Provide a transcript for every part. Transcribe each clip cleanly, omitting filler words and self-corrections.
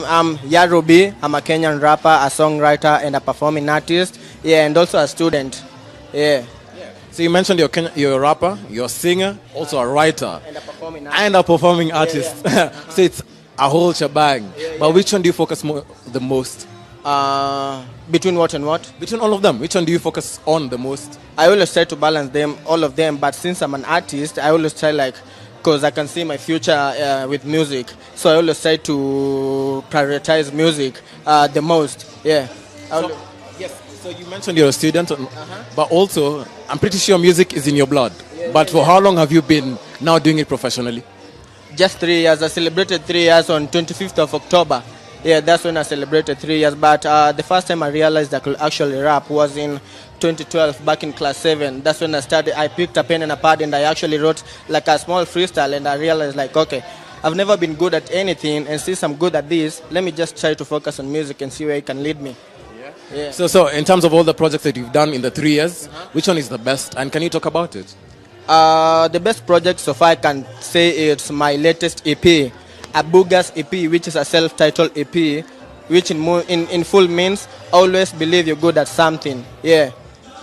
I'm Yaro B. I'm a Kenyan rapper, a songwriter, and a performing artist. Yeah, and also a student. Yeah. So you mentioned you're a rapper, you're a singer, also a writer, And a performing artist. and a performing artist. So it's a whole shebang. But which one do you focus the most? Between what and what? Between all of them, which one do you focus on the most? I always try to balance them, all of them. But since I'm an artist, I always try because I can see my future with music. So I always try to prioritize music the most. Yeah. So you mentioned you're a student, but also I'm pretty sure music is in your blood. But for how long have you been now doing it professionally? Just 3 years. I celebrated 3 years on 25th of October. Yeah, that's when I celebrated 3 years. But the first time I realized I could actually rap was in 2012, back in class 7. That's when I picked a pen and a pad and I actually wrote like a small freestyle, and I realized okay, I've never been good at anything, and since I'm good at this, let me just try to focus on music and see where it can lead me. Yeah. So in terms of all the projects that you've done in the 3 years, which one is the best, and can you talk about it? The best project so far I can say it's my latest EP, ABUGAS EP, which is a self-titled EP, which in full means always believe you're good at something. Yeah.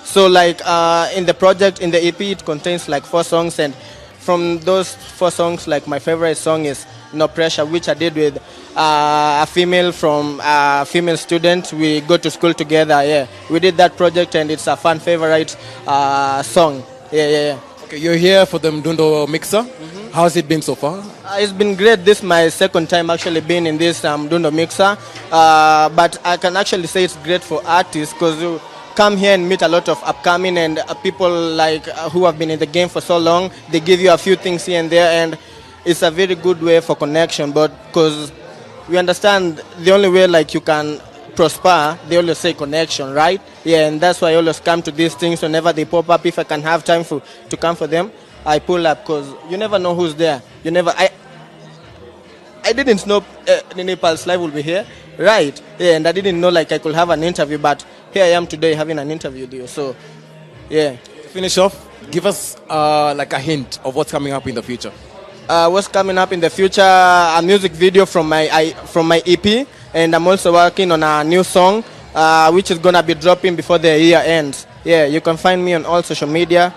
So in the project, in the EP, it contains 4 songs, and from those 4 songs, my favorite song is No Pressure, which I did with a female student. We go to school together. Yeah, we did that project, and it's a fan favorite song. Yeah. Okay, you're here for the Mdundo Mixer. How's it been so far? It's been great. This is my second time actually being in this Mdundo Mixer, but I can actually say it's great for artists because you come here and meet a lot of upcoming and people who have been in the game for so long. They give you a few things here and there, and it's a very good way for connection. But because we understand the only way you can prosper, they always say connection, right? Yeah, and that's why I always come to these things whenever they pop up. If I can have time to come for them, I pull up, because you never know who's there. I didn't know Nepal's Live will be here, right? Yeah, and I didn't know I could have an interview, but here I am today having an interview with you. So, yeah. To finish off, give us a hint of what's coming up in the future. What's coming up in the future? A music video from my EP, and I'm also working on a new song, which is gonna be dropping before the year ends. Yeah, you can find me on all social media,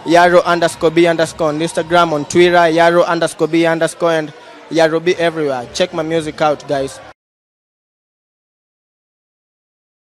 Yaro_B_ on Instagram, on Twitter, Yaro_B_ and Yaro B everywhere. Check my music out, guys.